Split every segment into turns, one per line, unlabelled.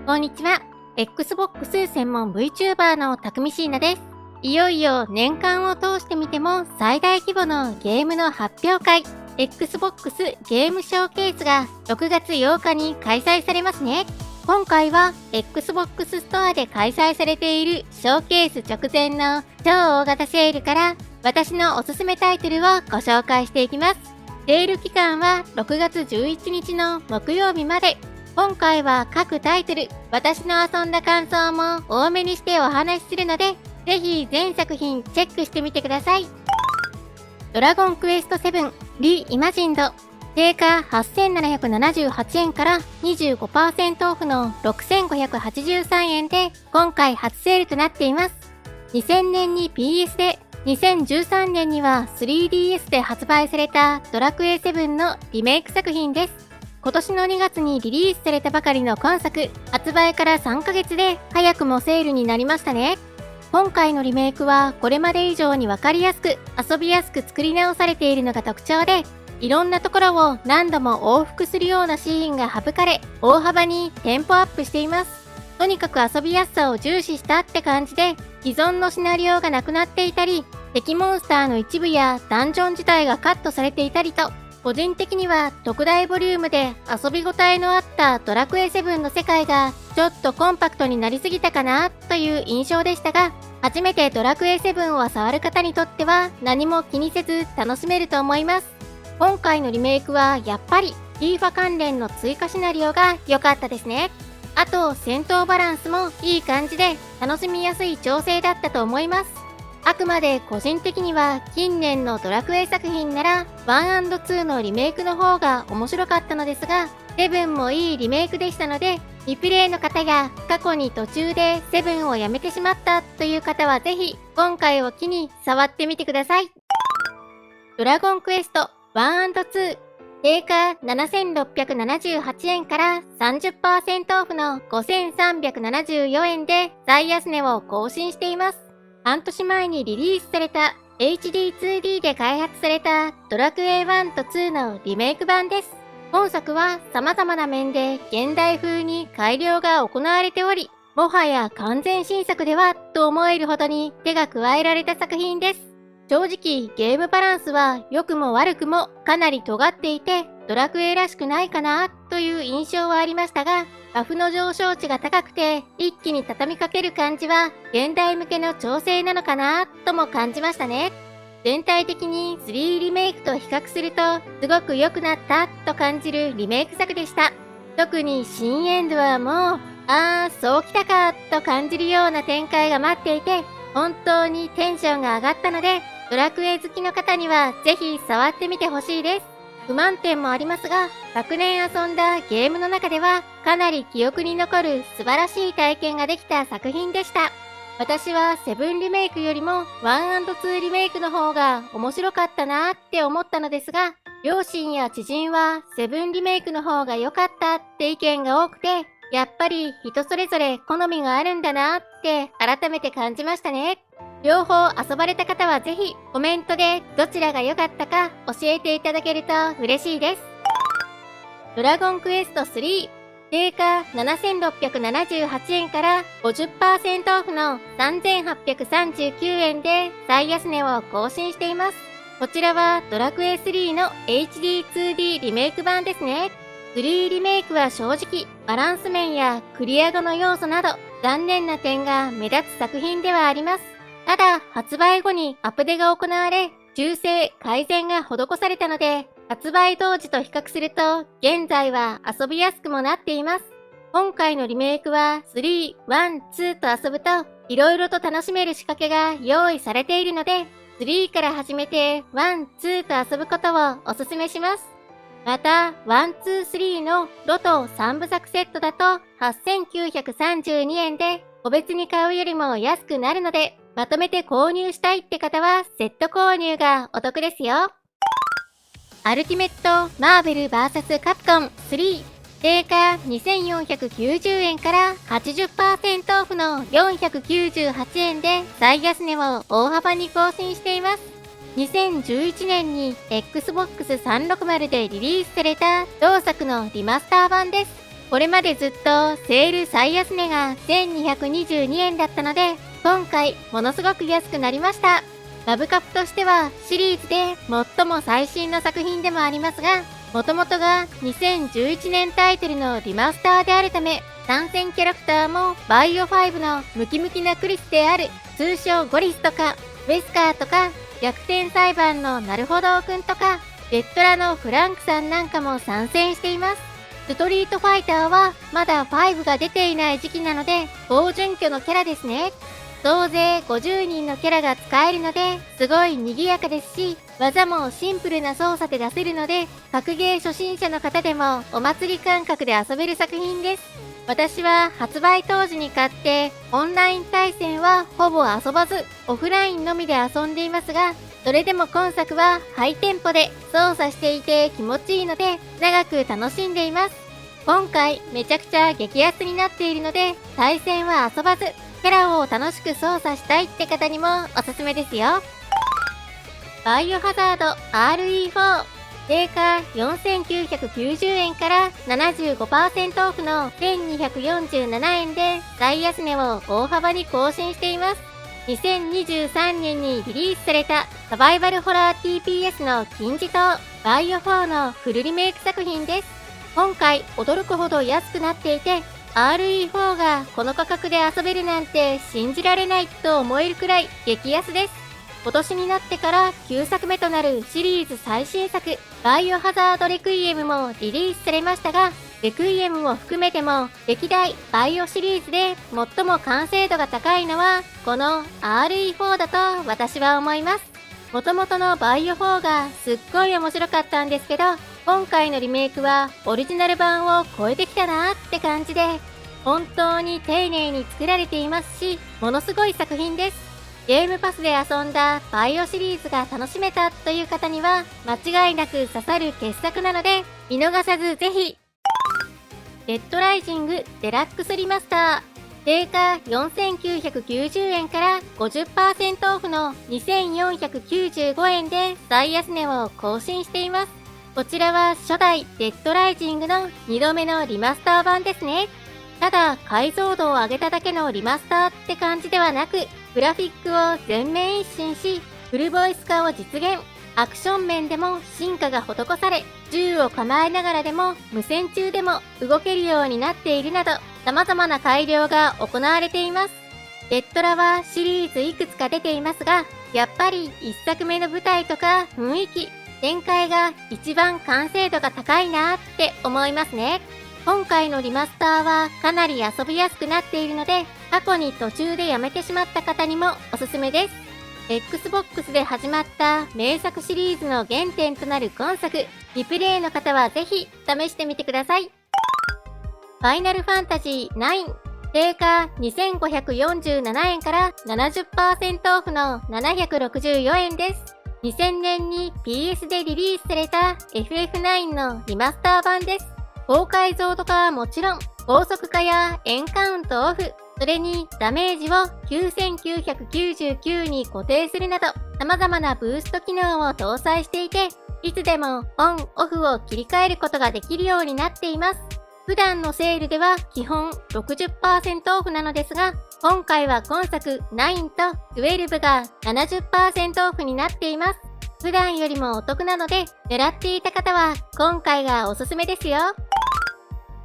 こんにちは。Xbox 専門 VTuber のたくみしーなです。いよいよ年間を通してみても最大規模のゲームの発表会、Xbox ゲームショーケースが6月8日に開催されますね。今回は Xbox ストアで開催されているショーケース直前の超大型セールから私のおすすめタイトルをご紹介していきます。セール期間は6月11日の木曜日まで。今回は各タイトル、私の遊んだ感想も多めにしてお話しするので、ぜひ全作品チェックしてみてください。ドラゴンクエスト7リイマジンド、定価8778円から25% オフの6583円で今回初セールとなっています。2000年に PS で、2013年には 3DS で発売されたドラクエ7のリメイク作品です。今年の2月にリリースされたばかりの今作、発売から3ヶ月で早くもセールになりましたね。今回のリメイクはこれまで以上にわかりやすく、遊びやすく作り直されているのが特徴で、いろんなところを何度も往復するようなシーンが省かれ、大幅にテンポアップしています。とにかく遊びやすさを重視したって感じで、既存のシナリオがなくなっていたり、敵モンスターの一部やダンジョン自体がカットされていたりと、個人的には特大ボリュームで遊び応えのあったドラクエ7の世界がちょっとコンパクトになりすぎたかなという印象でしたが、初めてドラクエ7を触る方にとっては何も気にせず楽しめると思います。今回のリメイクはやっぱり FIFA 関連の追加シナリオが良かったですね。あと戦闘バランスもいい感じで楽しみやすい調整だったと思います。あくまで個人的には近年のドラクエ作品なら 1&2 のリメイクの方が面白かったのですが、7もいいリメイクでしたので、リプレイの方や過去に途中で7をやめてしまったという方はぜひ今回を機に触ってみてください。ドラゴンクエスト 1&2、定価7678円から 30% オフの5374円で最安値を更新しています。半年前にリリースされた HD2D で開発されたドラクエ1と2のリメイク版です。本作は様々な面で現代風に改良が行われており、もはや完全新作ではと思えるほどに手が加えられた作品です。正直ゲームバランスは良くも悪くもかなり尖っていてドラクエらしくないかなという印象はありましたが、バフの上昇値が高くて一気に畳みかける感じは現代向けの調整なのかなとも感じましたね。全体的に3リメイクと比較するとすごく良くなったと感じるリメイク作でした。特に新エンドはもうそうきたかと感じるような展開が待っていて、本当にテンションが上がったので、ドラクエ好きの方にはぜひ触ってみてほしいです。不満点もありますが、昨年遊んだゲームの中ではかなり記憶に残る素晴らしい体験ができた作品でした。私は7リメイクよりも 1&2 リメイクの方が面白かったなって思ったのですが、両親や知人は7リメイクの方が良かったって意見が多くて、やっぱり人それぞれ好みがあるんだなって改めて感じましたね。両方遊ばれた方はぜひコメントでどちらが良かったか教えていただけると嬉しいです。ドラゴンクエスト3、定価7678円から 50% オフの3839円で最安値を更新しています。こちらはドラクエ3の HD2D リメイク版ですね。3リメイクは正直バランス面やクリア後の要素など残念な点が目立つ作品ではあります。ただ、発売後にアップデが行われ、修正、改善が施されたので、発売当時と比較すると、現在は遊びやすくもなっています。今回のリメイクは、3、1、2と遊ぶと、色々と楽しめる仕掛けが用意されているので、3から始めて、1、2と遊ぶことをお勧めします。また、1、2、3のロト3部作セットだと、8932円で、個別に買うよりも安くなるので、まとめて購入したいって方はセット購入がお得ですよ。アルティメットマーベル VS カプコン3、定価2490円から 80% オフの498円で最安値を大幅に更新しています。2011年に Xbox 360でリリースされた同作のリマスター版です。これまでずっとセール最安値が1222円だったので、今回ものすごく安くなりました。マブカプとしてはシリーズで最も最新の作品でもありますが、もともとが2011年タイトルのリマスターであるため、参戦キャラクターもバイオ5のムキムキなクリスである通称ゴリスとか、ウェスカーとか、逆転裁判のなるほどくんとか、レッドラのフランクさんなんかも参戦しています。ストリートファイターはまだ5が出ていない時期なので、高準拠のキャラですね。総勢50人のキャラが使えるので、すごい賑やかですし、技もシンプルな操作で出せるので、格ゲー初心者の方でもお祭り感覚で遊べる作品です。私は発売当時に買って、オンライン対戦はほぼ遊ばず、オフラインのみで遊んでいますが、それでも今作はハイテンポで操作していて気持ちいいので長く楽しんでいます。今回めちゃくちゃ激安になっているので対戦は遊ばずキャラを楽しく操作したいって方にもおすすめですよ。バイオハザード RE4 定価4990円から75% オフの1247円で最安値を大幅に更新しています。2023年にリリースされたサバイバルホラー TPS の金字塔バイオ4のフルリメイク作品です。今回驚くほど安くなっていて RE4 がこの価格で遊べるなんて信じられないと思えるくらい激安です。今年になってから9作目となるシリーズ最新作バイオハザードレクイエムもリリースされましたが、レクイエムも含めても歴代バイオシリーズで最も完成度が高いのはこの RE4 だと私は思います。元々のバイオ4がすっごい面白かったんですけど、今回のリメイクはオリジナル版を超えてきたなって感じで、本当に丁寧に作られていますし、ものすごい作品です。ゲームパスで遊んだバイオシリーズが楽しめたという方には間違いなく刺さる傑作なので見逃さずぜひ。デッドライジングデラックスリマスター定価4990円から50% オフの2495円で最安値を更新しています。こちらは初代デッドライジングの2度目のリマスター版ですね。ただ解像度を上げただけのリマスターって感じではなく、グラフィックを全面一新し、フルボイス化を実現。アクション面でも進化が施され、銃を構えながらでも無線中でも動けるようになっているなど、様々な改良が行われています。デッドラはシリーズいくつか出ていますが、やっぱり1作目の舞台とか雰囲気、展開が一番完成度が高いなって思いますね。今回のリマスターはかなり遊びやすくなっているので、過去に途中でやめてしまった方にもおすすめです。Xbox で始まった名作シリーズの原点となる今作、リプレイの方はぜひ試してみてください。ファイナルファンタジー9定価2547円から70% オフの764円です。2000年に PS でリリースされた FF9 のリマスター版です。高解像度化はもちろん、高速化やエンカウントオフ、それにダメージを9999に固定するなど様々なブースト機能を搭載していて、いつでもオン・オフを切り替えることができるようになっています。普段のセールでは基本 60% オフなのですが、今回は今作9と12が 70% オフになっています。普段よりもお得なので、狙っていた方は今回がおすすめですよ。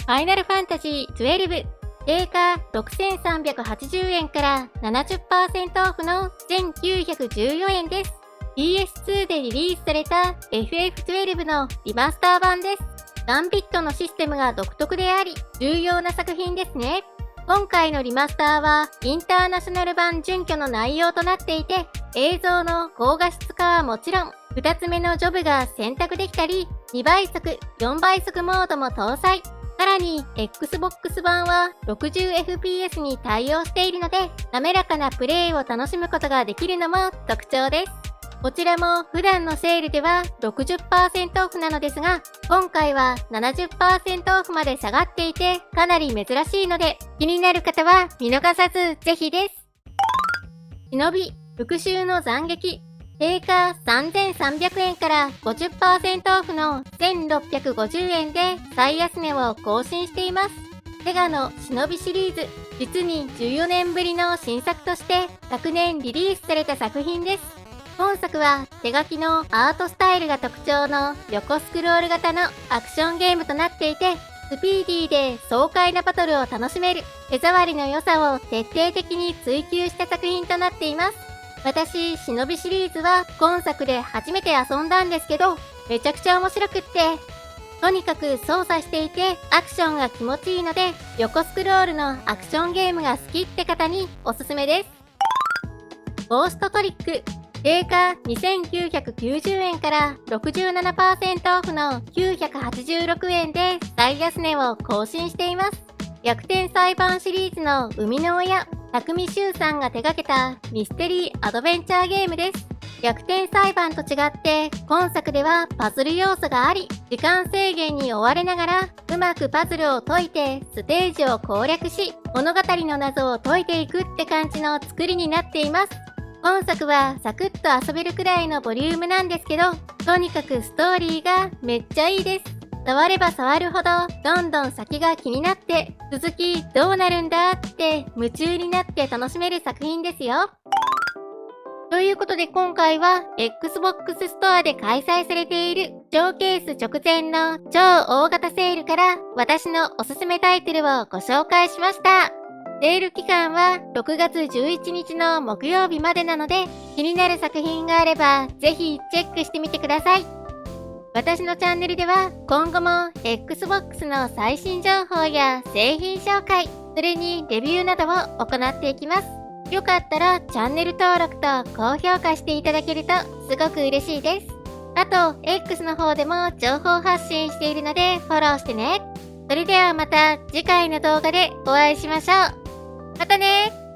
ファイナルファンタジー12定価6380円から 70% オフの1914円です。PS2 でリリースされた FF12 のリマスター版です。ガンビットのシステムが独特であり、重要な作品ですね。今回のリマスターはインターナショナル版準拠の内容となっていて、映像の高画質化はもちろん、2つ目のジョブが選択できたり、2倍速、4倍速モードも搭載。さらに Xbox 版は 60fps に対応しているので、滑らかなプレイを楽しむことができるのも特徴です。こちらも普段のセールでは 60% オフなのですが、今回は 70% オフまで下がっていてかなり珍しいので、気になる方は見逃さずぜひです。忍び復讐の斬撃定価3300円から50% オフの1650円で最安値を更新しています。セガの忍びシリーズ、実に14年ぶりの新作として昨年リリースされた作品です。本作は手書きのアートスタイルが特徴の横スクロール型のアクションゲームとなっていて、スピーディーで爽快なバトルを楽しめる手触りの良さを徹底的に追求した作品となっています。私、忍びシリーズは今作で初めて遊んだんですけど、めちゃくちゃ面白くって、とにかく操作していてアクションが気持ちいいので、横スクロールのアクションゲームが好きって方におすすめです。ゴーストトリック、定価2990円から67% オフの986円で最安値を更新しています。逆転裁判シリーズの生みの親、匠修さんが手掛けたミステリーアドベンチャーゲームです。逆転裁判と違って今作ではパズル要素があり、時間制限に追われながらうまくパズルを解いてステージを攻略し、物語の謎を解いていくって感じの作りになっています。本作はサクッと遊べるくらいのボリュームなんですけど、とにかくストーリーがめっちゃいいです。触れば触るほどどんどん先が気になって、続きどうなるんだって夢中になって楽しめる作品ですよ。ということで今回は Xbox ストアで開催されているショーケース直前の超大型セールから私のおすすめタイトルをご紹介しました。セール期間は6月11日の木曜日までなので、気になる作品があればぜひチェックしてみてください。私のチャンネルでは今後も Xbox の最新情報や製品紹介、それにレビューなどを行っていきます。よかったらチャンネル登録と高評価していただけるとすごく嬉しいです。あと X の方でも情報発信しているのでフォローしてね。それではまた次回の動画でお会いしましょう。またね。